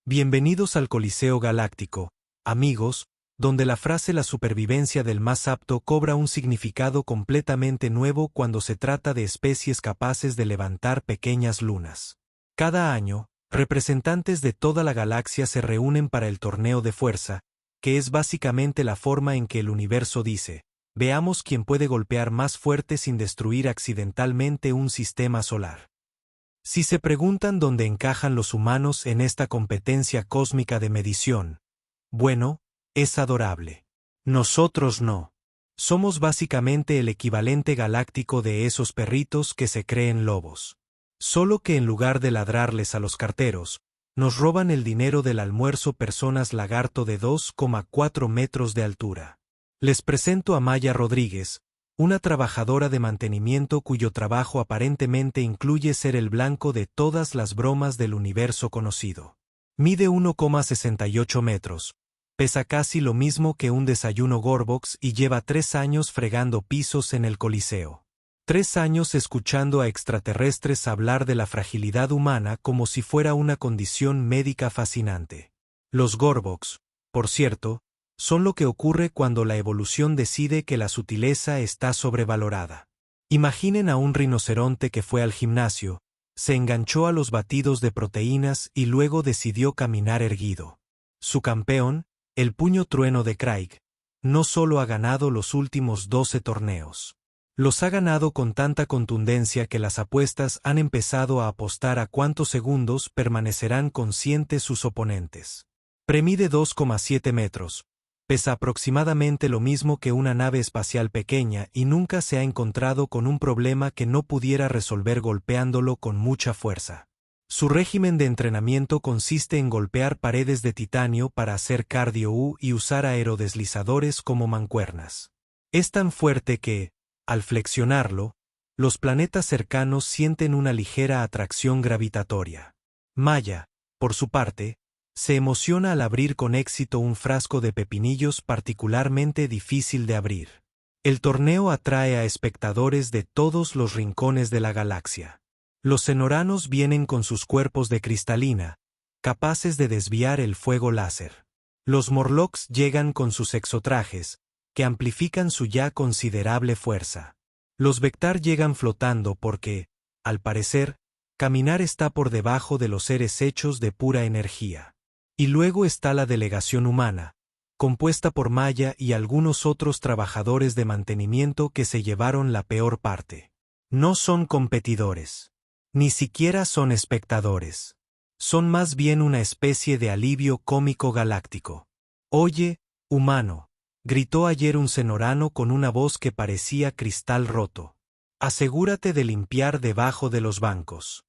Bienvenidos al Coliseo Galáctico, amigos, donde la frase "la supervivencia del más apto" cobra un significado completamente nuevo cuando se trata de especies capaces de levantar pequeñas lunas. Cada año, representantes de toda la galaxia se reúnen para el torneo de fuerza, que es básicamente la forma en que el universo dice: veamos quién puede golpear más fuerte sin destruir accidentalmente un sistema solar. Si se preguntan dónde encajan los humanos en esta competencia cósmica de medición, bueno, es adorable. Nosotros no. Somos básicamente el equivalente galáctico de esos perritos que se creen lobos. Solo que en lugar de ladrarles a los carteros, nos roban el dinero del almuerzo personas lagarto de 2,4 metros de altura. Les presento a Maya Rodríguez, una trabajadora de mantenimiento cuyo trabajo aparentemente incluye ser el blanco de todas las bromas del universo conocido. Mide 1,68 metros, pesa casi lo mismo que un desayuno Gorbox y lleva 3 años fregando pisos en el Coliseo. 3 años escuchando a extraterrestres hablar de la fragilidad humana como si fuera una condición médica fascinante. Los Gorbox, por cierto, son lo que ocurre cuando la evolución decide que la sutileza está sobrevalorada. Imaginen a un rinoceronte que fue al gimnasio, se enganchó a los batidos de proteínas y luego decidió caminar erguido. Su campeón, el puño trueno de Craig, no solo ha ganado los últimos 12 torneos. Los ha ganado con tanta contundencia que las apuestas han empezado a apostar a cuántos segundos permanecerán conscientes sus oponentes. Mide 2,7 metros. Pesa aproximadamente lo mismo que una nave espacial pequeña y nunca se ha encontrado con un problema que no pudiera resolver golpeándolo con mucha fuerza. Su régimen de entrenamiento consiste en golpear paredes de titanio para hacer cardio y usar aerodeslizadores como mancuernas. Es tan fuerte que, al flexionarlo, los planetas cercanos sienten una ligera atracción gravitatoria. Maya, por su parte, se emociona al abrir con éxito un frasco de pepinillos particularmente difícil de abrir. El torneo atrae a espectadores de todos los rincones de la galaxia. Los cenoranos vienen con sus cuerpos de cristalina, capaces de desviar el fuego láser. Los Morlocks llegan con sus exotrajes, que amplifican su ya considerable fuerza. Los Vectar llegan flotando porque, al parecer, caminar está por debajo de los seres hechos de pura energía. Y luego está la delegación humana, compuesta por Maya y algunos otros trabajadores de mantenimiento que se llevaron la peor parte. No son competidores. Ni siquiera son espectadores. Son más bien una especie de alivio cómico galáctico. «Oye, humano», gritó ayer un cenorano con una voz que parecía cristal roto. «Asegúrate de limpiar debajo de los bancos.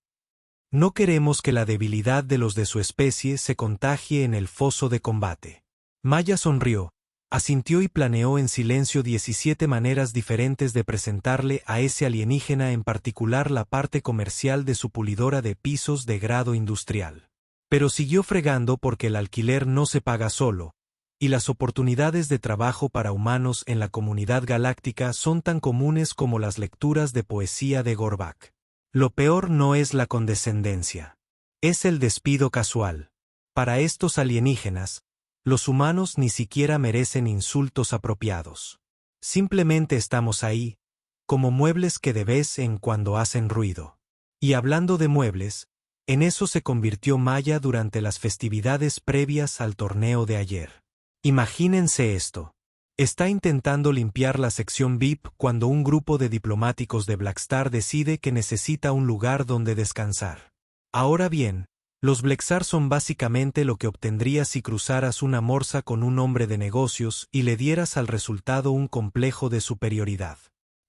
No queremos que la debilidad de los de su especie se contagie en el foso de combate». Maya sonrió, asintió y planeó en silencio 17 maneras diferentes de presentarle a ese alienígena en particular la parte comercial de su pulidora de pisos de grado industrial. Pero siguió fregando porque el alquiler no se paga solo, y las oportunidades de trabajo para humanos en la comunidad galáctica son tan comunes como las lecturas de poesía de Gorbak. Lo peor no es la condescendencia. Es el despido casual. Para estos alienígenas, los humanos ni siquiera merecen insultos apropiados. Simplemente estamos ahí, como muebles que de vez en cuando hacen ruido. Y hablando de muebles, en eso se convirtió Maya durante las festividades previas al torneo de ayer. Imagínense esto. Está intentando limpiar la sección VIP cuando un grupo de diplomáticos de Blackstar decide que necesita un lugar donde descansar. Ahora bien, los Blackstar son básicamente lo que obtendrías si cruzaras una morsa con un hombre de negocios y le dieras al resultado un complejo de superioridad.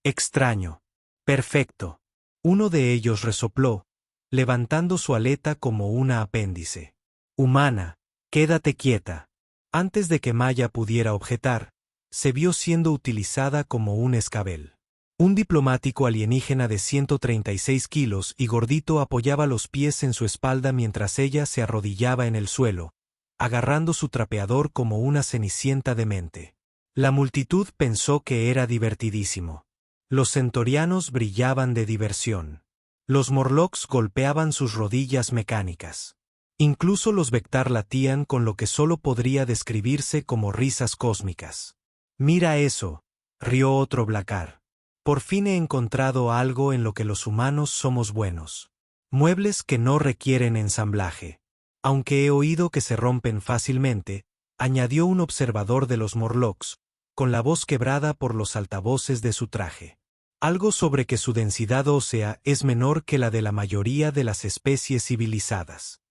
Extraño. Perfecto. Uno de ellos resopló, levantando su aleta como una apéndice. Humana, quédate quieta. Antes de que Maya pudiera objetar, se vio siendo utilizada como un escabel. Un diplomático alienígena de 136 kilos y gordito apoyaba los pies en su espalda mientras ella se arrodillaba en el suelo, agarrando su trapeador como una cenicienta demente. La multitud pensó que era divertidísimo. Los centaurianos brillaban de diversión. Los Morlocks golpeaban sus rodillas mecánicas. Incluso los Vectar latían con lo que solo podría describirse como risas cósmicas. «Mira eso», rió otro Blacar. «Por fin he encontrado algo en lo que los humanos somos buenos. Muebles que no requieren ensamblaje. Aunque he oído que se rompen fácilmente», añadió un observador de los Morlocks, con la voz quebrada por los altavoces de su traje. Algo sobre que su densidad ósea es menor que la de la mayoría de las especies civilizadas.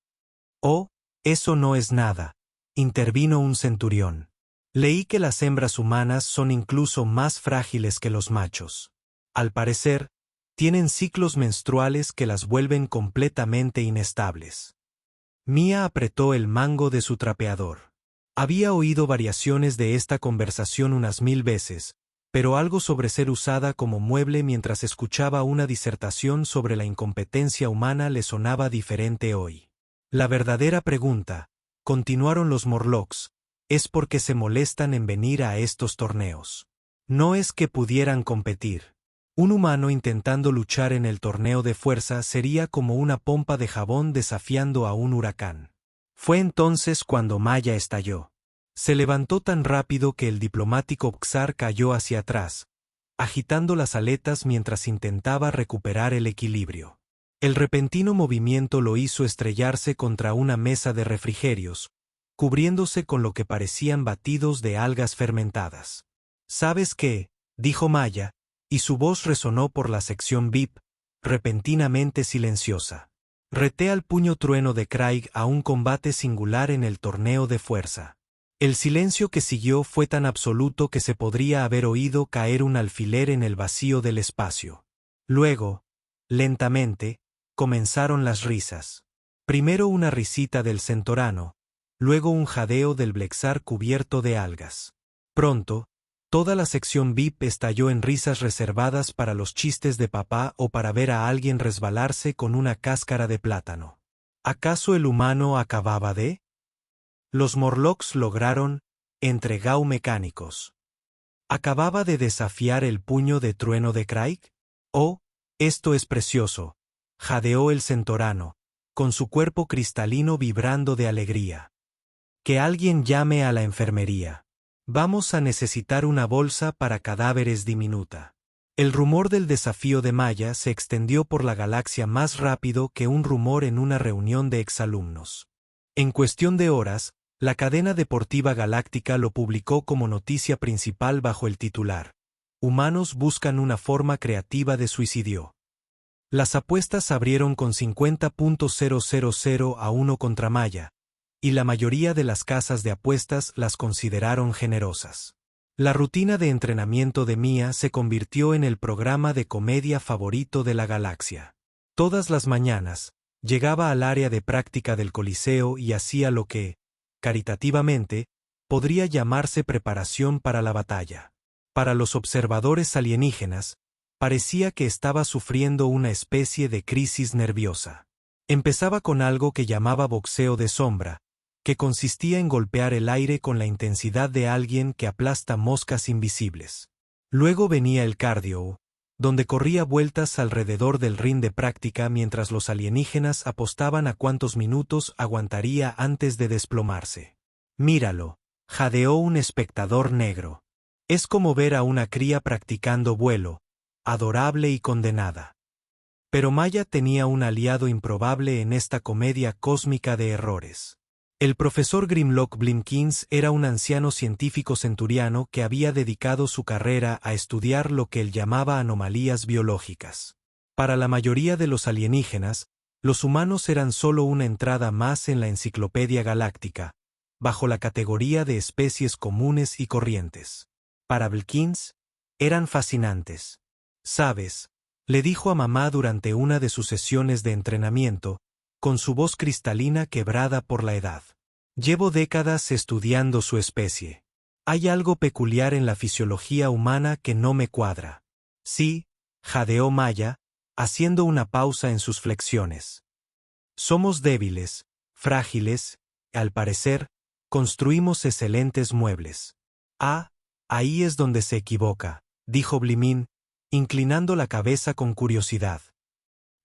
«Oh, eso no es nada», intervino un centurión. «Leí que las hembras humanas son incluso más frágiles que los machos. Al parecer, tienen ciclos menstruales que las vuelven completamente inestables». Mia apretó el mango de su trapeador. Había oído variaciones de esta conversación unas 1000 veces, pero algo sobre ser usada como mueble mientras escuchaba una disertación sobre la incompetencia humana le sonaba diferente hoy. «La verdadera pregunta», continuaron los Morlocks, «es por qué se molestan en venir a estos torneos. No es que pudieran competir. Un humano intentando luchar en el torneo de fuerza sería como una pompa de jabón desafiando a un huracán». Fue entonces cuando Maya estalló. Se levantó tan rápido que el diplomático Xar cayó hacia atrás, agitando las aletas mientras intentaba recuperar el equilibrio. El repentino movimiento lo hizo estrellarse contra una mesa de refrigerios, cubriéndose con lo que parecían batidos de algas fermentadas. «¿Sabes qué?», dijo Maya, y su voz resonó por la sección VIP, repentinamente silenciosa. «Reté al puño trueno de Craig a un combate singular en el torneo de fuerza». El silencio que siguió fue tan absoluto que se podría haber oído caer un alfiler en el vacío del espacio. Luego, lentamente, comenzaron las risas. Primero una risita del centorano, luego un jadeo del Blexar cubierto de algas. Pronto, toda la sección VIP estalló en risas reservadas para los chistes de papá o para ver a alguien resbalarse con una cáscara de plátano. ¿Acaso el humano acababa de? Los Morlocks lograron, entregao mecánicos. ¿Acababa de desafiar el puño de trueno de Craig? «Oh, esto es precioso», jadeó el centorano, con su cuerpo cristalino vibrando de alegría. «Que alguien llame a la enfermería. Vamos a necesitar una bolsa para cadáveres diminuta». El rumor del desafío de Maya se extendió por la galaxia más rápido que un rumor en una reunión de exalumnos. En cuestión de horas, la cadena deportiva galáctica lo publicó como noticia principal bajo el titular: «Humanos buscan una forma creativa de suicidio». Las apuestas abrieron con 50.000 a 1 contra Maya, y la mayoría de las casas de apuestas las consideraron generosas. La rutina de entrenamiento de Mia se convirtió en el programa de comedia favorito de la galaxia. Todas las mañanas, llegaba al área de práctica del Coliseo y hacía lo que, caritativamente, podría llamarse preparación para la batalla. Para los observadores alienígenas, parecía que estaba sufriendo una especie de crisis nerviosa. Empezaba con algo que llamaba boxeo de sombra, que consistía en golpear el aire con la intensidad de alguien que aplasta moscas invisibles. Luego venía el cardio, donde corría vueltas alrededor del ring de práctica mientras los alienígenas apostaban a cuántos minutos aguantaría antes de desplomarse. «Míralo», jadeó un espectador negro. «Es como ver a una cría practicando vuelo, adorable y condenada». Pero Maya tenía un aliado improbable en esta comedia cósmica de errores. El profesor Grimlock Blimkins era un anciano científico centuriano que había dedicado su carrera a estudiar lo que él llamaba anomalías biológicas. Para la mayoría de los alienígenas, los humanos eran solo una entrada más en la enciclopedia galáctica, bajo la categoría de especies comunes y corrientes. Para Blimkins, eran fascinantes. «¿Sabes?», le dijo a mamá durante una de sus sesiones de entrenamiento, con su voz cristalina quebrada por la edad. «Llevo décadas estudiando su especie. Hay algo peculiar en la fisiología humana que no me cuadra». «Sí», jadeó Maya, haciendo una pausa en sus flexiones. «Somos débiles, frágiles, al parecer, construimos excelentes muebles». «Ah, ahí es donde se equivoca», dijo Blimin, inclinando la cabeza con curiosidad.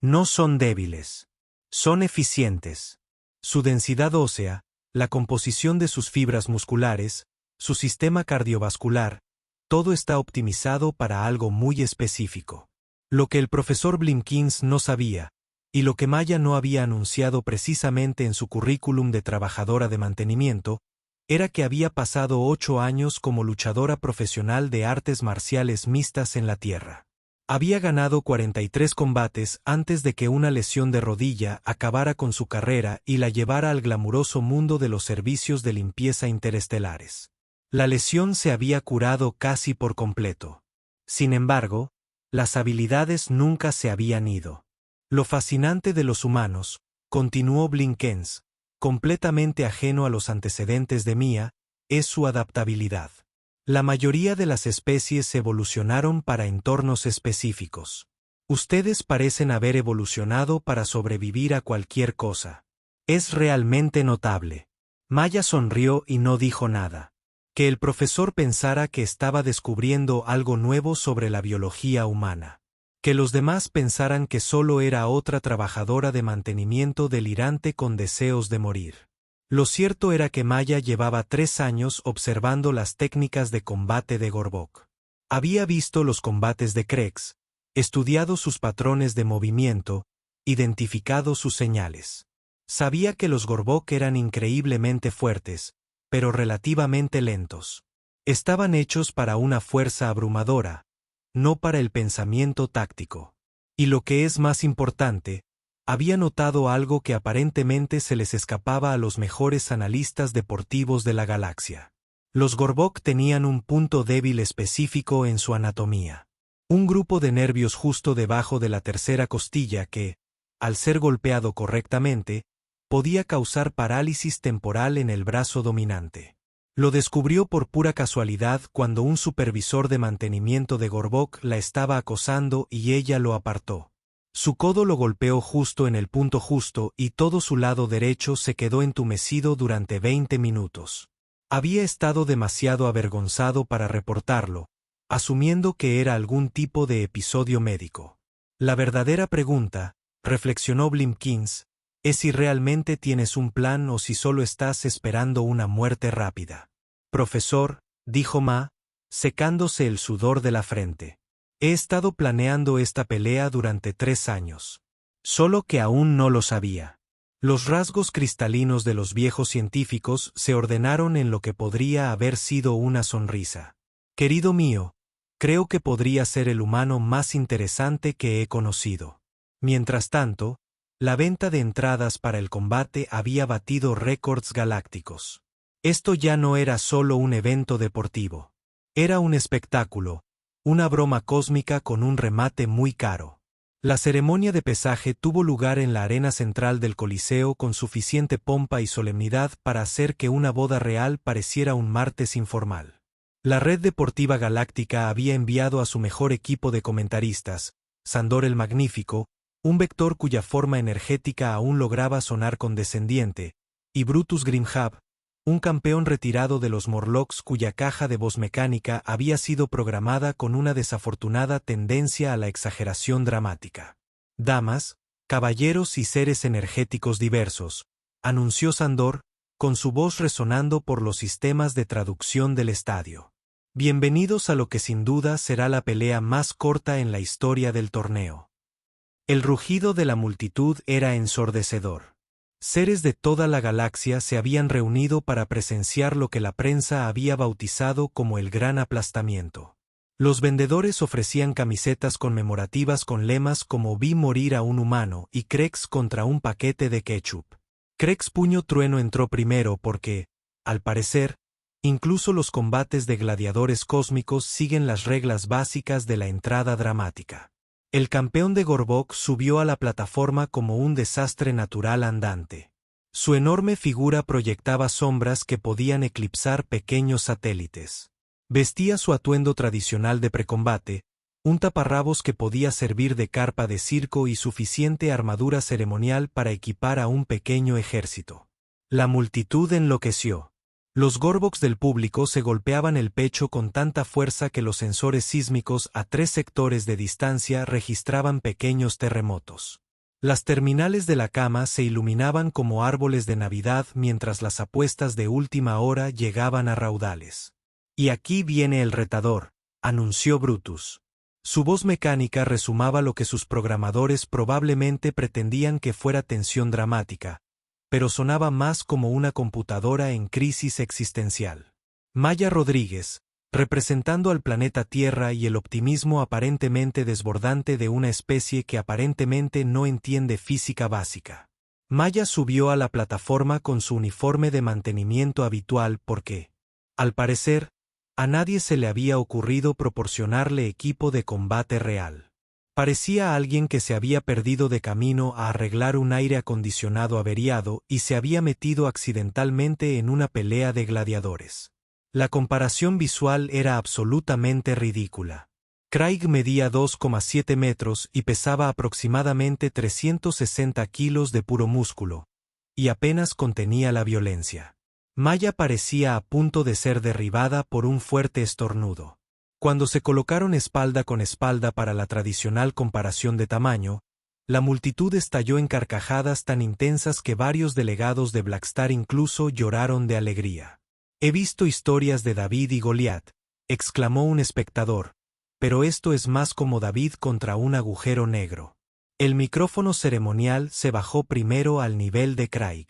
«No son débiles. Son eficientes. Su densidad ósea, la composición de sus fibras musculares, su sistema cardiovascular, todo está optimizado para algo muy específico. Lo que el profesor Blimkins no sabía, y lo que Maya no había anunciado precisamente en su currículum de trabajadora de mantenimiento, era que había pasado 8 años como luchadora profesional de artes marciales mixtas en la tierra. Había ganado 43 combates antes de que una lesión de rodilla acabara con su carrera y la llevara al glamuroso mundo de los servicios de limpieza interestelares. La lesión se había curado casi por completo. Sin embargo, las habilidades nunca se habían ido. Lo fascinante de los humanos, continuó Blimkins, completamente ajeno a los antecedentes de Mia, es su adaptabilidad. La mayoría de las especies evolucionaron para entornos específicos. Ustedes parecen haber evolucionado para sobrevivir a cualquier cosa. Es realmente notable. Maya sonrió y no dijo nada. Que el profesor pensara que estaba descubriendo algo nuevo sobre la biología humana. Que los demás pensaran que solo era otra trabajadora de mantenimiento delirante con deseos de morir. Lo cierto era que Maya llevaba 3 años observando las técnicas de combate de Gorbok. Había visto los combates de Krex, estudiado sus patrones de movimiento, identificado sus señales. Sabía que los Gorbok eran increíblemente fuertes, pero relativamente lentos. Estaban hechos para una fuerza abrumadora, no para el pensamiento táctico. Y lo que es más importante, había notado algo que aparentemente se les escapaba a los mejores analistas deportivos de la galaxia. Los Gorbok tenían un punto débil específico en su anatomía. Un grupo de nervios justo debajo de la tercera costilla que, al ser golpeado correctamente, podía causar parálisis temporal en el brazo dominante. Lo descubrió por pura casualidad cuando un supervisor de mantenimiento de Gorbok la estaba acosando y ella lo apartó. Su codo lo golpeó justo en el punto justo y todo su lado derecho se quedó entumecido durante 20 minutos. Había estado demasiado avergonzado para reportarlo, asumiendo que era algún tipo de episodio médico. La verdadera pregunta, reflexionó Blimkins, es si realmente tienes un plan o si solo estás esperando una muerte rápida. Profesor, dijo Ma, secándose el sudor de la frente. He estado planeando esta pelea durante 3 años. Solo que aún no lo sabía. Los rasgos cristalinos de los viejos científicos se ordenaron en lo que podría haber sido una sonrisa. Querido mío, creo que podría ser el humano más interesante que he conocido. Mientras tanto, la venta de entradas para el combate había batido récords galácticos. Esto ya no era solo un evento deportivo. Era un espectáculo, una broma cósmica con un remate muy caro. La ceremonia de pesaje tuvo lugar en la arena central del Coliseo con suficiente pompa y solemnidad para hacer que una boda real pareciera un martes informal. La Red Deportiva Galáctica había enviado a su mejor equipo de comentaristas, Sandor el Magnífico, un vector cuya forma energética aún lograba sonar condescendiente, y Brutus Grimhab, un campeón retirado de los Morlocks cuya caja de voz mecánica había sido programada con una desafortunada tendencia a la exageración dramática. Damas, caballeros y seres energéticos diversos, anunció Sandor, con su voz resonando por los sistemas de traducción del estadio. Bienvenidos a lo que sin duda será la pelea más corta en la historia del torneo. El rugido de la multitud era ensordecedor. Seres de toda la galaxia se habían reunido para presenciar lo que la prensa había bautizado como el gran aplastamiento. Los vendedores ofrecían camisetas conmemorativas con lemas como «Vi morir a un humano» y «Krex contra un paquete de ketchup». Krex Puño Trueno entró primero porque, al parecer, incluso los combates de gladiadores cósmicos siguen las reglas básicas de la entrada dramática. El campeón de Gorbok subió a la plataforma como un desastre natural andante. Su enorme figura proyectaba sombras que podían eclipsar pequeños satélites. Vestía su atuendo tradicional de precombate, un taparrabos que podía servir de carpa de circo y suficiente armadura ceremonial para equipar a un pequeño ejército. La multitud enloqueció. Los Gorboks del público se golpeaban el pecho con tanta fuerza que los sensores sísmicos a 3 sectores de distancia registraban pequeños terremotos. Las terminales de la cama se iluminaban como árboles de Navidad mientras las apuestas de última hora llegaban a raudales. «Y aquí viene el retador», anunció Brutus. Su voz mecánica resumaba lo que sus programadores probablemente pretendían que fuera tensión dramática, pero sonaba más como una computadora en crisis existencial. Maya Rodríguez, representando al planeta Tierra y el optimismo aparentemente desbordante de una especie que aparentemente no entiende física básica. Maya subió a la plataforma con su uniforme de mantenimiento habitual porque, al parecer, a nadie se le había ocurrido proporcionarle equipo de combate real. Parecía alguien que se había perdido de camino a arreglar un aire acondicionado averiado y se había metido accidentalmente en una pelea de gladiadores. La comparación visual era absolutamente ridícula. Craig medía 2,7 metros y pesaba aproximadamente 360 kilos de puro músculo, y apenas contenía la violencia. Maya parecía a punto de ser derribada por un fuerte estornudo. Cuando se colocaron espalda con espalda para la tradicional comparación de tamaño, la multitud estalló en carcajadas tan intensas que varios delegados de Blackstar incluso lloraron de alegría. «He visto historias de David y Goliat», exclamó un espectador, «pero esto es más como David contra un agujero negro». El micrófono ceremonial se bajó primero al nivel de Craig.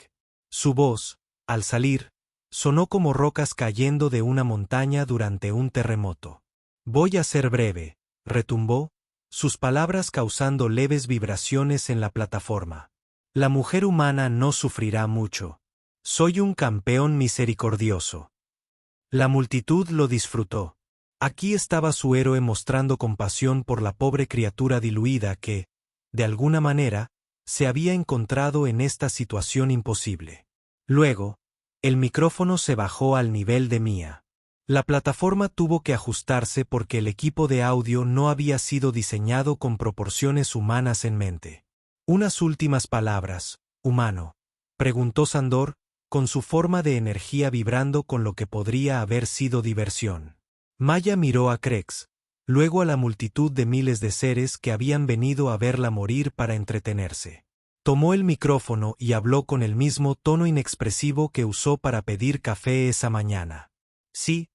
Su voz, al salir, sonó como rocas cayendo de una montaña durante un terremoto. «Voy a ser breve», retumbó, sus palabras causando leves vibraciones en la plataforma. «La mujer humana no sufrirá mucho. Soy un campeón misericordioso». La multitud lo disfrutó. Aquí estaba su héroe mostrando compasión por la pobre criatura diluida que, de alguna manera, se había encontrado en esta situación imposible. Luego, el micrófono se bajó al nivel de Mia. La plataforma tuvo que ajustarse porque el equipo de audio no había sido diseñado con proporciones humanas en mente. «Unas últimas palabras, humano», preguntó Sandor, con su forma de energía vibrando con lo que podría haber sido diversión. Maya miró a Krex, luego a la multitud de miles de seres que habían venido a verla morir para entretenerse. Tomó el micrófono y habló con el mismo tono inexpresivo que usó para pedir café esa mañana. «Sí,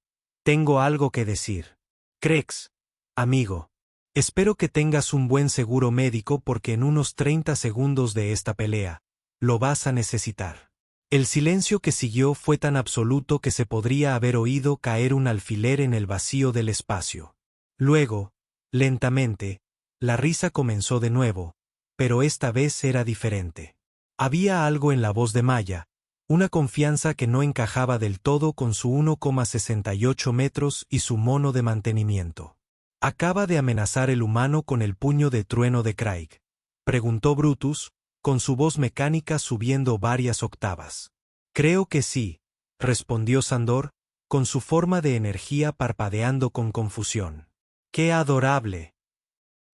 tengo algo que decir. Krex, amigo, espero que tengas un buen seguro médico porque en unos 30 segundos de esta pelea, lo vas a necesitar». El silencio que siguió fue tan absoluto que se podría haber oído caer un alfiler en el vacío del espacio. Luego, lentamente, la risa comenzó de nuevo, pero esta vez era diferente. Había algo en la voz de Maya, una confianza que no encajaba del todo con su 1,68 metros y su mono de mantenimiento. «¿Acaba de amenazar el humano con el puño de trueno de Craig?», preguntó Brutus, con su voz mecánica subiendo varias octavas. «Creo que sí», respondió Sandor, con su forma de energía parpadeando con confusión. «¡Qué adorable!».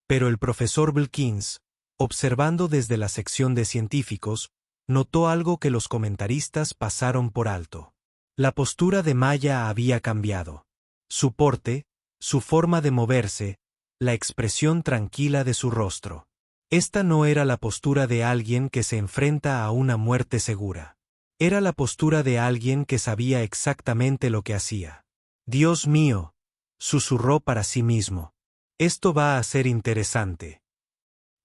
Pero el profesor Wilkins, observando desde la sección de científicos, notó algo que los comentaristas pasaron por alto. La postura de Maya había cambiado. Su porte, su forma de moverse, la expresión tranquila de su rostro. Esta no era la postura de alguien que se enfrenta a una muerte segura. Era la postura de alguien que sabía exactamente lo que hacía. «Dios mío», susurró para sí mismo. «Esto va a ser interesante».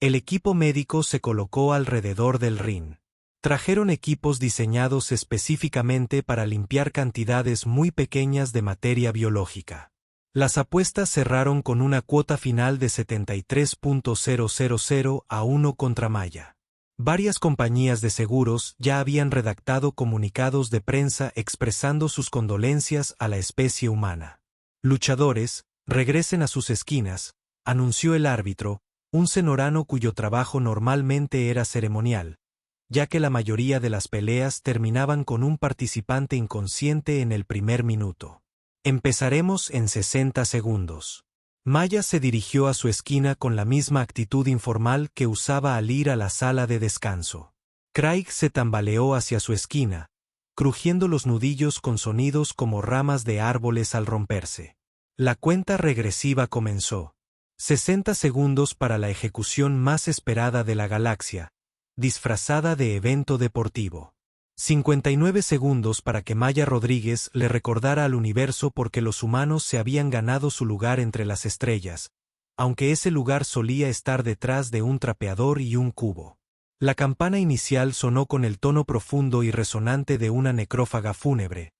El equipo médico se colocó alrededor del ring. Trajeron equipos diseñados específicamente para limpiar cantidades muy pequeñas de materia biológica. Las apuestas cerraron con una cuota final de 73.000 a 1 contra Maya. Varias compañías de seguros ya habían redactado comunicados de prensa expresando sus condolencias a la especie humana. «Luchadores, regresen a sus esquinas», anunció el árbitro, un senorano cuyo trabajo normalmente era ceremonial, ya que la mayoría de las peleas terminaban con un participante inconsciente en el primer minuto. «Empezaremos en 60 segundos». Maya se dirigió a su esquina con la misma actitud informal que usaba al ir a la sala de descanso. Craig se tambaleó hacia su esquina, crujiendo los nudillos con sonidos como ramas de árboles al romperse. La cuenta regresiva comenzó. 60 segundos para la ejecución más esperada de la galaxia, disfrazada de evento deportivo. 59 segundos para que Maya Rodríguez le recordara al universo por qué los humanos se habían ganado su lugar entre las estrellas, aunque ese lugar solía estar detrás de un trapeador y un cubo. La campana inicial sonó con el tono profundo y resonante de una necrófaga fúnebre,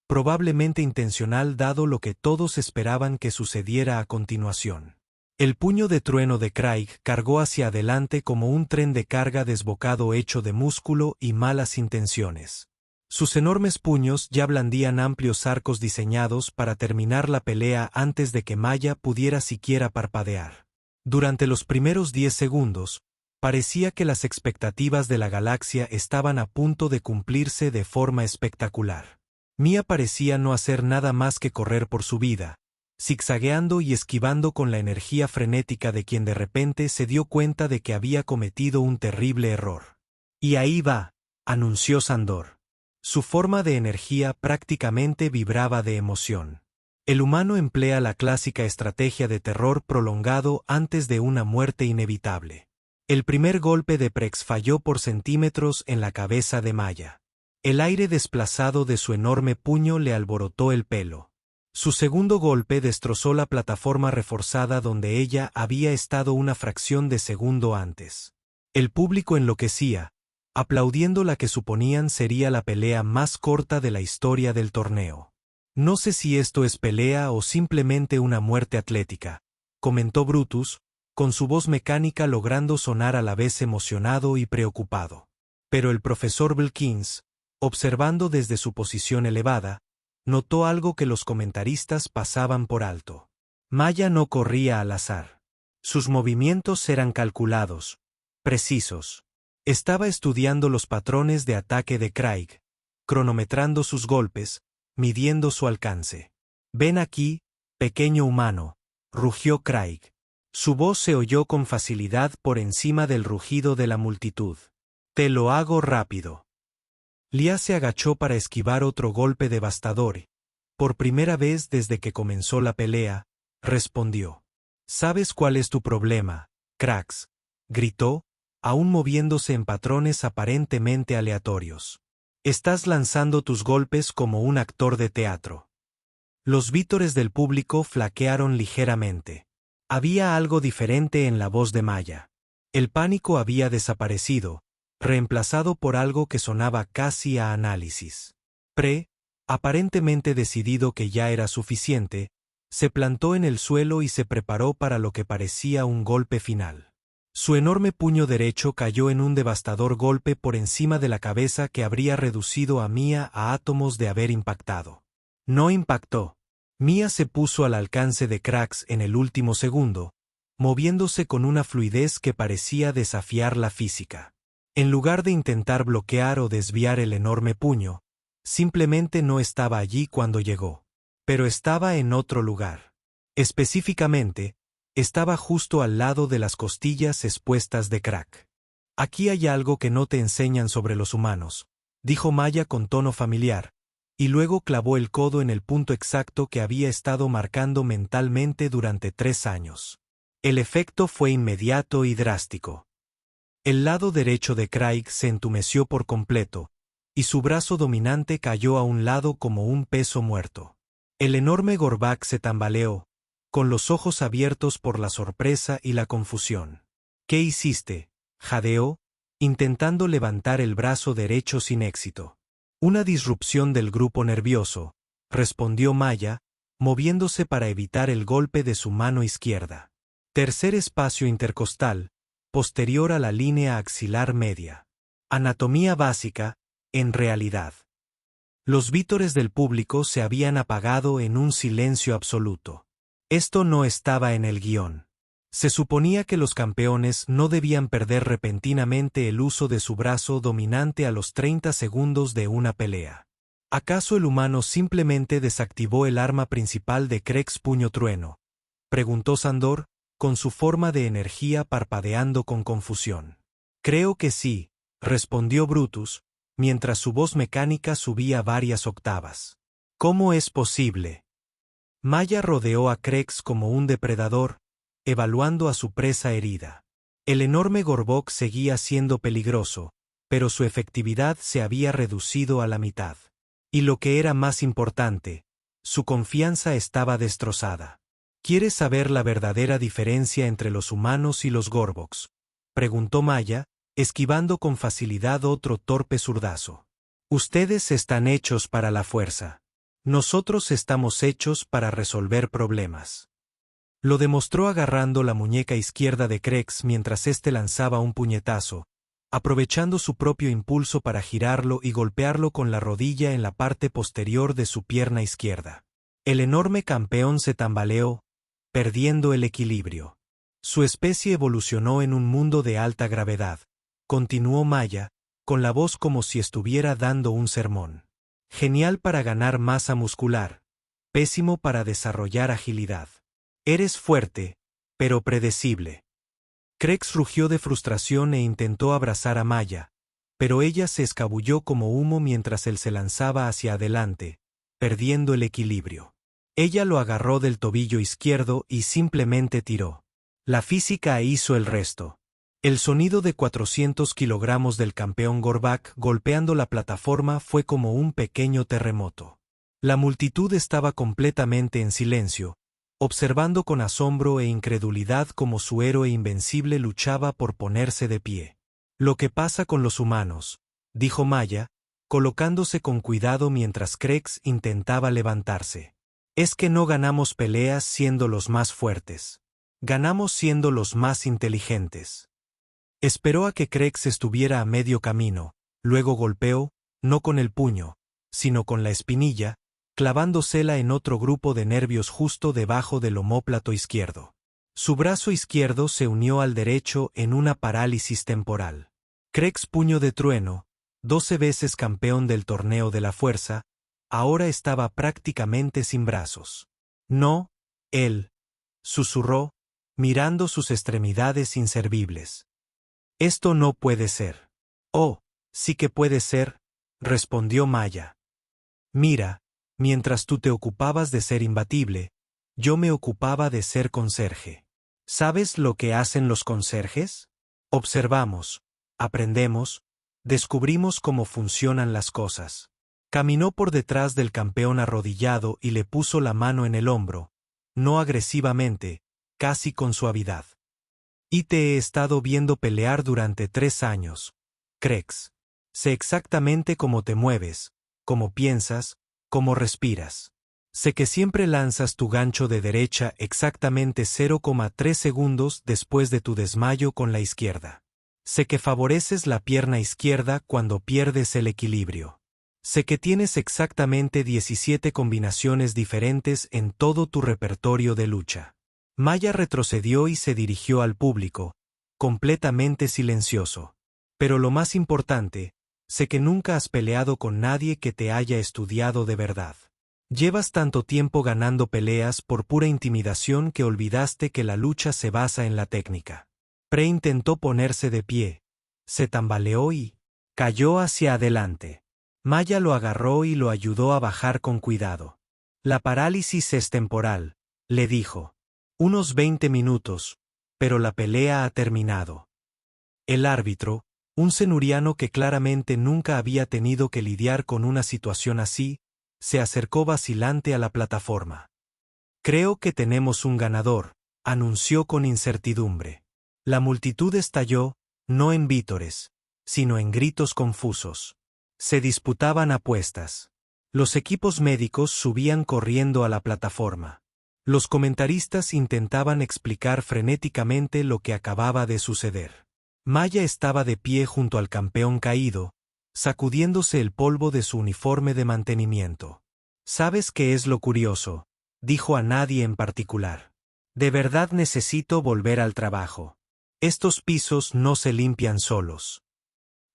probablemente intencional dado lo que todos esperaban que sucediera a continuación. El puño de trueno de Craig cargó hacia adelante como un tren de carga desbocado hecho de músculo y malas intenciones. Sus enormes puños ya blandían amplios arcos diseñados para terminar la pelea antes de que Maya pudiera siquiera parpadear. Durante los primeros 10 segundos, parecía que las expectativas de la galaxia estaban a punto de cumplirse de forma espectacular. Mia parecía no hacer nada más que correr por su vida, zigzagueando y esquivando con la energía frenética de quien de repente se dio cuenta de que había cometido un terrible error. «Y ahí va», anunció Sandor. Su forma de energía prácticamente vibraba de emoción. El humano emplea la clásica estrategia de terror prolongado antes de una muerte inevitable. El primer golpe de Prex falló por centímetros en la cabeza de Maya. El aire desplazado de su enorme puño le alborotó el pelo. Su segundo golpe destrozó la plataforma reforzada donde ella había estado una fracción de segundo antes. El público enloquecía, aplaudiendo la que suponían sería la pelea más corta de la historia del torneo. «No sé si esto es pelea o simplemente una muerte atlética», comentó Brutus, con su voz mecánica logrando sonar a la vez emocionado y preocupado. Pero el profesor Wilkins, observando desde su posición elevada, notó algo que los comentaristas pasaban por alto. Maya no corría al azar. Sus movimientos eran calculados, precisos. Estaba estudiando los patrones de ataque de Craig, cronometrando sus golpes, midiendo su alcance. «Ven aquí, pequeño humano», rugió Craig. Su voz se oyó con facilidad por encima del rugido de la multitud. «Te lo hago rápido». Lia se agachó para esquivar otro golpe devastador. Por primera vez desde que comenzó la pelea, respondió. «¿Sabes cuál es tu problema, Krax?», gritó, aún moviéndose en patrones aparentemente aleatorios. «Estás lanzando tus golpes como un actor de teatro». Los vítores del público flaquearon ligeramente. Había algo diferente en la voz de Maya. El pánico había desaparecido, reemplazado por algo que sonaba casi a análisis. Aparentemente decidido que ya era suficiente, se plantó en el suelo y se preparó para lo que parecía un golpe final. Su enorme puño derecho cayó en un devastador golpe por encima de la cabeza que habría reducido a Mia a átomos de haber impactado. No impactó. Mia se puso al alcance de Krax en el último segundo, moviéndose con una fluidez que parecía desafiar la física. En lugar de intentar bloquear o desviar el enorme puño, simplemente no estaba allí cuando llegó. Pero estaba en otro lugar. Específicamente, estaba justo al lado de las costillas expuestas de Crack. «Aquí hay algo que no te enseñan sobre los humanos», dijo Maya con tono familiar, y luego clavó el codo en el punto exacto que había estado marcando mentalmente durante 3 años. El efecto fue inmediato y drástico. El lado derecho de Craig se entumeció por completo, y su brazo dominante cayó a un lado como un peso muerto. El enorme Gorbak se tambaleó, con los ojos abiertos por la sorpresa y la confusión. «¿Qué hiciste?», jadeó, intentando levantar el brazo derecho sin éxito. «Una disrupción del grupo nervioso», respondió Maya, moviéndose para evitar el golpe de su mano izquierda. «Tercer espacio intercostal, posterior a la línea axilar media. Anatomía básica, en realidad». Los vítores del público se habían apagado en un silencio absoluto. Esto no estaba en el guión. Se suponía que los campeones no debían perder repentinamente el uso de su brazo dominante a los 30 segundos de una pelea. ¿Acaso el humano simplemente desactivó el arma principal de Krex Puño Trueno?, preguntó Sandor, con su forma de energía parpadeando con confusión. «Creo que sí», respondió Brutus, mientras su voz mecánica subía varias octavas. «¿Cómo es posible?». Maya rodeó a Krex como un depredador, evaluando a su presa herida. El enorme Gorbok seguía siendo peligroso, pero su efectividad se había reducido a la mitad. Y lo que era más importante, su confianza estaba destrozada. ¿Quieres saber la verdadera diferencia entre los humanos y los Gorboks?, preguntó Maya, esquivando con facilidad otro torpe zurdazo. Ustedes están hechos para la fuerza. Nosotros estamos hechos para resolver problemas. Lo demostró agarrando la muñeca izquierda de Krex mientras éste lanzaba un puñetazo, aprovechando su propio impulso para girarlo y golpearlo con la rodilla en la parte posterior de su pierna izquierda. El enorme campeón se tambaleó, perdiendo el equilibrio. Su especie evolucionó en un mundo de alta gravedad, continuó Maya, con la voz como si estuviera dando un sermón. Genial para ganar masa muscular, pésimo para desarrollar agilidad. Eres fuerte, pero predecible. Krex rugió de frustración e intentó abrazar a Maya, pero ella se escabulló como humo mientras él se lanzaba hacia adelante, perdiendo el equilibrio. Ella lo agarró del tobillo izquierdo y simplemente tiró. La física hizo el resto. El sonido de 400 kilogramos del campeón Gorbak golpeando la plataforma fue como un pequeño terremoto. La multitud estaba completamente en silencio, observando con asombro e incredulidad cómo su héroe invencible luchaba por ponerse de pie. Lo que pasa con los humanos, dijo Maya, colocándose con cuidado mientras Krex intentaba levantarse. Es que no ganamos peleas siendo los más fuertes. Ganamos siendo los más inteligentes. Esperó a que Krex estuviera a medio camino, luego golpeó, no con el puño, sino con la espinilla, clavándosela en otro grupo de nervios justo debajo del omóplato izquierdo. Su brazo izquierdo se unió al derecho en una parálisis temporal. Krex Puño de Trueno, 12 veces campeón del torneo de la fuerza, ahora estaba prácticamente sin brazos. No, él, susurró, mirando sus extremidades inservibles. Esto no puede ser. Oh, sí que puede ser, respondió Maya. Mira, mientras tú te ocupabas de ser imbatible, yo me ocupaba de ser conserje. ¿Sabes lo que hacen los conserjes? Observamos, aprendemos, descubrimos cómo funcionan las cosas. Caminó por detrás del campeón arrodillado y le puso la mano en el hombro, no agresivamente, casi con suavidad. Y te he estado viendo pelear durante 3 años, Krex. Sé exactamente cómo te mueves, cómo piensas, cómo respiras. Sé que siempre lanzas tu gancho de derecha exactamente 0,3 segundos después de tu desmayo con la izquierda. Sé que favoreces la pierna izquierda cuando pierdes el equilibrio. Sé que tienes exactamente 17 combinaciones diferentes en todo tu repertorio de lucha. Maya retrocedió y se dirigió al público, completamente silencioso. Pero lo más importante, sé que nunca has peleado con nadie que te haya estudiado de verdad. Llevas tanto tiempo ganando peleas por pura intimidación que olvidaste que la lucha se basa en la técnica. Pre intentó ponerse de pie, se tambaleó y cayó hacia adelante. Maya lo agarró y lo ayudó a bajar con cuidado. La parálisis es temporal, le dijo. Unos 20 minutos, pero la pelea ha terminado. El árbitro, un cenuriano que claramente nunca había tenido que lidiar con una situación así, se acercó vacilante a la plataforma. Creo que tenemos un ganador, anunció con incertidumbre. La multitud estalló, no en vítores, sino en gritos confusos. Se disputaban apuestas. Los equipos médicos subían corriendo a la plataforma. Los comentaristas intentaban explicar frenéticamente lo que acababa de suceder. Maya estaba de pie junto al campeón caído, sacudiéndose el polvo de su uniforme de mantenimiento. ¿Sabes qué es lo curioso?, dijo a nadie en particular. De verdad necesito volver al trabajo. Estos pisos no se limpian solos.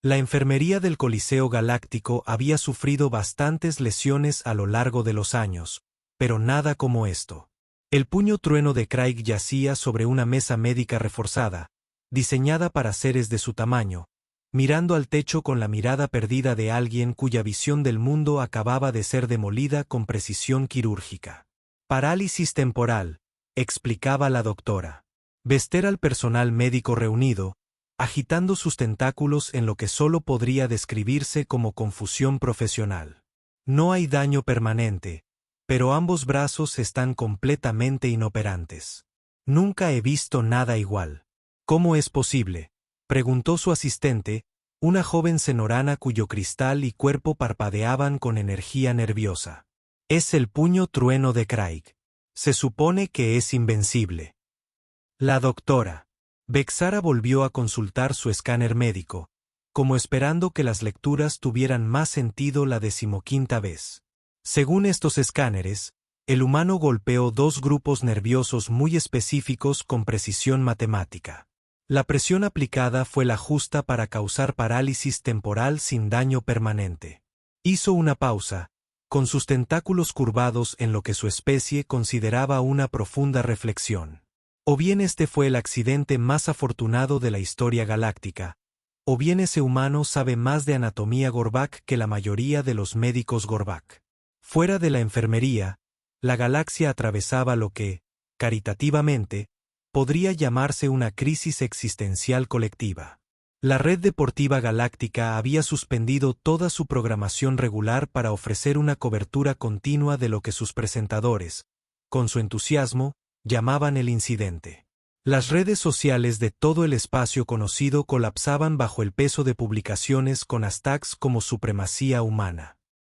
La enfermería del Coliseo Galáctico había sufrido bastantes lesiones a lo largo de los años, pero nada como esto. El puño trueno de Craig yacía sobre una mesa médica reforzada, diseñada para seres de su tamaño, mirando al techo con la mirada perdida de alguien cuya visión del mundo acababa de ser demolida con precisión quirúrgica. Parálisis temporal, explicaba la doctora. Ver al personal médico reunido, agitando sus tentáculos en lo que solo podría describirse como confusión profesional. No hay daño permanente, pero ambos brazos están completamente inoperantes. Nunca he visto nada igual. ¿Cómo es posible?, preguntó su asistente, una joven senorana cuyo cristal y cuerpo parpadeaban con energía nerviosa. Es el puño trueno de Craig. Se supone que es invencible. La doctora Bexara volvió a consultar su escáner médico, como esperando que las lecturas tuvieran más sentido la 15ª vez. Según estos escáneres, el humano golpeó dos grupos nerviosos muy específicos con precisión matemática. La presión aplicada fue la justa para causar parálisis temporal sin daño permanente. Hizo una pausa, con sus tentáculos curvados en lo que su especie consideraba una profunda reflexión. O bien este fue el accidente más afortunado de la historia galáctica, o bien ese humano sabe más de anatomía Gorbak que la mayoría de los médicos Gorbak. Fuera de la enfermería, la galaxia atravesaba lo que, caritativamente, podría llamarse una crisis existencial colectiva. La Red Deportiva Galáctica había suspendido toda su programación regular para ofrecer una cobertura continua de lo que sus presentadores, con su entusiasmo, llamaban el incidente. Las redes sociales de todo el espacio conocido colapsaban bajo el peso de publicaciones con hashtags como supremacía humana,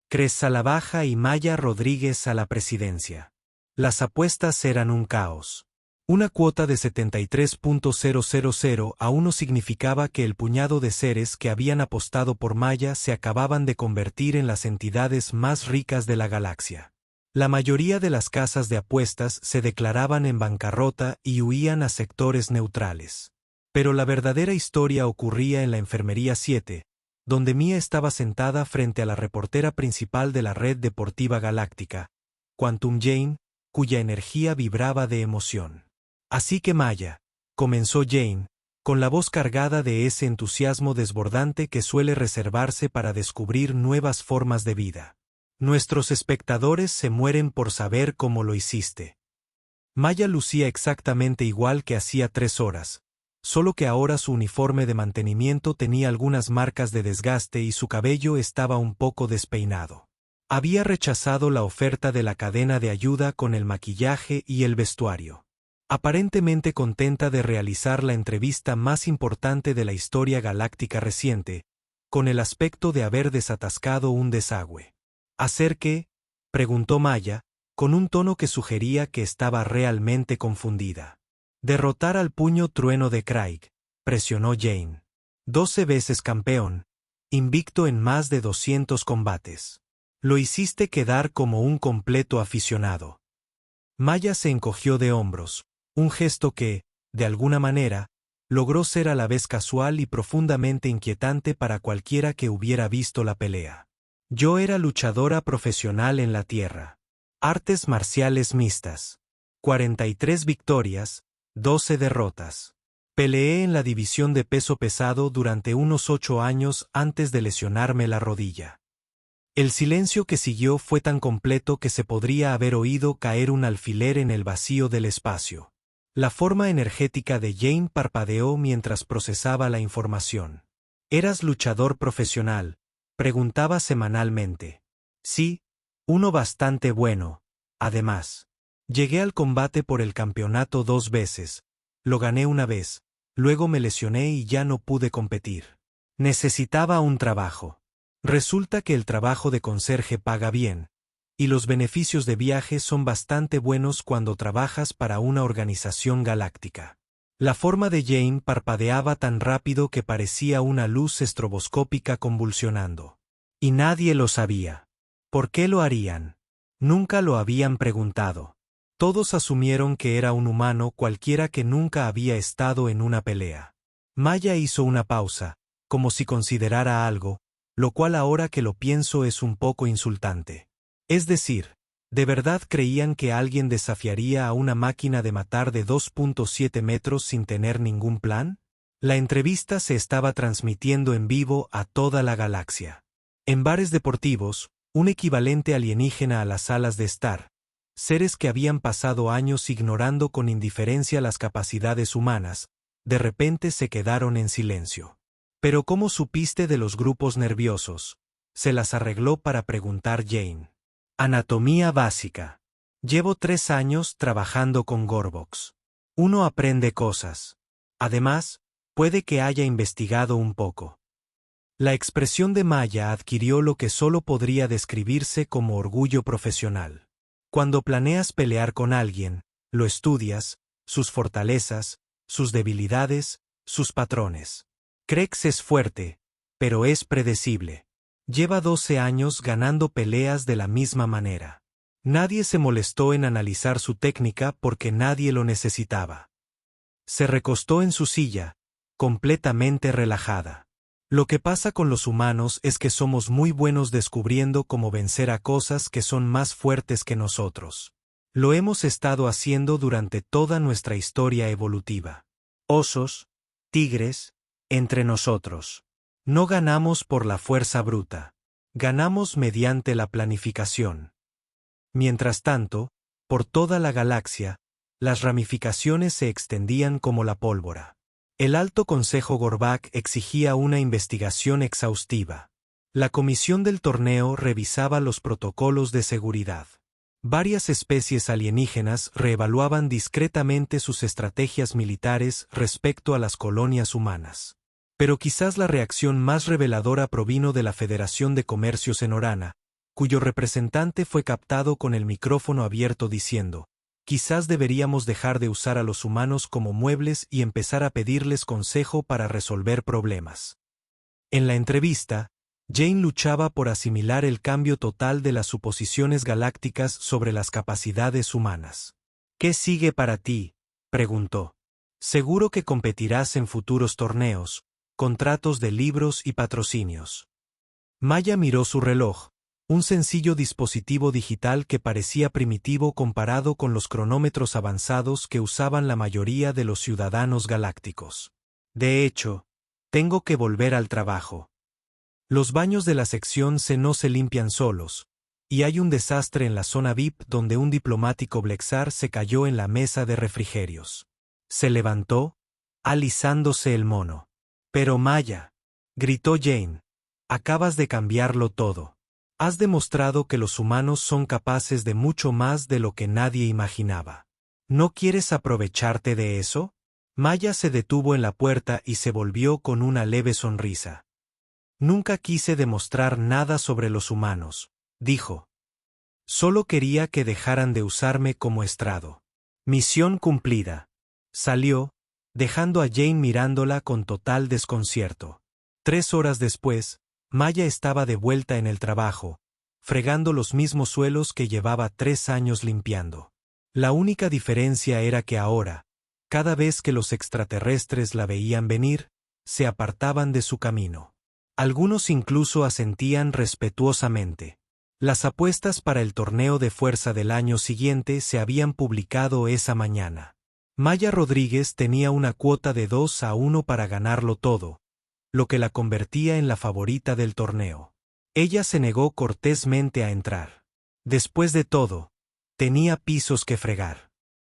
Cres a la baja y Maya Rodríguez a la presidencia. Las apuestas eran un caos. Una cuota de 73.000 a 1 significaba que el puñado de seres que habían apostado por Maya se acababan de convertir en las entidades más ricas de la galaxia. La mayoría de las casas de apuestas se declaraban en bancarrota y huían a sectores neutrales. Pero la verdadera historia ocurría en la Enfermería 7, donde Mia estaba sentada frente a la reportera principal de la Red Deportiva Galáctica, Quantum Jane, cuya energía vibraba de emoción. Así que Maya, comenzó Jane, con la voz cargada de ese entusiasmo desbordante que suele reservarse para descubrir nuevas formas de vida. Nuestros espectadores se mueren por saber cómo lo hiciste. Maya lucía exactamente igual que hacía 3 horas, solo que ahora su uniforme de mantenimiento tenía algunas marcas de desgaste y su cabello estaba un poco despeinado. Había rechazado la oferta de la cadena de ayuda con el maquillaje y el vestuario. Aparentemente contenta de realizar la entrevista más importante de la historia galáctica reciente, con el aspecto de haber desatascado un desagüe. ¿Hacer qué?, preguntó Maya, con un tono que sugería que estaba realmente confundida. Derrotar al puño trueno de Craig, presionó Jane. 12 veces campeón, invicto en más de 200 combates. Lo hiciste quedar como un completo aficionado. Maya se encogió de hombros, un gesto que, de alguna manera, logró ser a la vez casual y profundamente inquietante para cualquiera que hubiera visto la pelea. Yo era luchadora profesional en la Tierra. Artes marciales mixtas. 43 victorias, 12 derrotas. Peleé en la división de peso pesado durante unos 8 años antes de lesionarme la rodilla. El silencio que siguió fue tan completo que se podría haber oído caer un alfiler en el vacío del espacio. La forma energética de Jane parpadeó mientras procesaba la información. ¿Eras luchador profesional?, preguntaba semanalmente. Sí, uno bastante bueno. Además, llegué al combate por el campeonato 2 veces, lo gané una vez, luego me lesioné y ya no pude competir. Necesitaba un trabajo. Resulta que el trabajo de conserje paga bien, y los beneficios de viaje son bastante buenos cuando trabajas para una organización galáctica. La forma de Jane parpadeaba tan rápido que parecía una luz estroboscópica convulsionando. Y nadie lo sabía. ¿Por qué lo harían? Nunca lo habían preguntado. Todos asumieron que era un humano cualquiera que nunca había estado en una pelea. Maya hizo una pausa, como si considerara algo, lo cual ahora que lo pienso es un poco insultante. Es decir, ¿de verdad creían que alguien desafiaría a una máquina de matar de 2.7 metros sin tener ningún plan? La entrevista se estaba transmitiendo en vivo a toda la galaxia. En bares deportivos, un equivalente alienígena a las salas de estar, seres que habían pasado años ignorando con indiferencia las capacidades humanas, de repente se quedaron en silencio. «¿Pero cómo supiste de los grupos nerviosos?», se las arregló para preguntar Jane. «Anatomía básica. Llevo 3 años trabajando con Gorbox. Uno aprende cosas. Además, puede que haya investigado un poco». La expresión de Maya adquirió lo que solo podría describirse como orgullo profesional. Cuando planeas pelear con alguien, lo estudias, sus fortalezas, sus debilidades, sus patrones. Krex es fuerte, pero es predecible. Lleva 12 años ganando peleas de la misma manera. Nadie se molestó en analizar su técnica porque nadie lo necesitaba. Se recostó en su silla, completamente relajada. Lo que pasa con los humanos es que somos muy buenos descubriendo cómo vencer a cosas que son más fuertes que nosotros. Lo hemos estado haciendo durante toda nuestra historia evolutiva. Osos, tigres, entre nosotros. No ganamos por la fuerza bruta. Ganamos mediante la planificación. Mientras tanto, por toda la galaxia, las ramificaciones se extendían como la pólvora. El Alto Consejo Gorbak exigía una investigación exhaustiva. La comisión del torneo revisaba los protocolos de seguridad. Varias especies alienígenas reevaluaban discretamente sus estrategias militares respecto a las colonias humanas. Pero quizás la reacción más reveladora provino de la Federación de Comercios en Orana, cuyo representante fue captado con el micrófono abierto diciendo: «Quizás deberíamos dejar de usar a los humanos como muebles y empezar a pedirles consejo para resolver problemas». En la entrevista, Jane luchaba por asimilar el cambio total de las suposiciones galácticas sobre las capacidades humanas. «¿Qué sigue para ti?», preguntó. «Seguro que competirás en futuros torneos, contratos de libros y patrocinios». Maya miró su reloj, un sencillo dispositivo digital que parecía primitivo comparado con los cronómetros avanzados que usaban la mayoría de los ciudadanos galácticos. «De hecho, tengo que volver al trabajo. Los baños de la sección C no se limpian solos, y hay un desastre en la zona VIP donde un diplomático Blexar se cayó en la mesa de refrigerios». Se levantó, alisándose el mono. «Pero Maya», gritó Jane, «acabas de cambiarlo todo. Has demostrado que los humanos son capaces de mucho más de lo que nadie imaginaba. ¿No quieres aprovecharte de eso?». Maya se detuvo en la puerta y se volvió con una leve sonrisa. «Nunca quise demostrar nada sobre los humanos», dijo. «Solo quería que dejaran de usarme como estrado». Misión cumplida. Salió, dejando a Jane mirándola con total desconcierto. 3 horas después, Maya estaba de vuelta en el trabajo, fregando los mismos suelos que llevaba 3 años limpiando. La única diferencia era que ahora, cada vez que los extraterrestres la veían venir, se apartaban de su camino. Algunos incluso asentían respetuosamente. Las apuestas para el torneo de fuerza del año siguiente se habían publicado esa mañana. Maya Rodríguez tenía una cuota de 2-1 para ganarlo todo, lo que la convertía en la favorita del torneo. Ella se negó cortésmente a entrar. Después de todo, tenía pisos que fregar.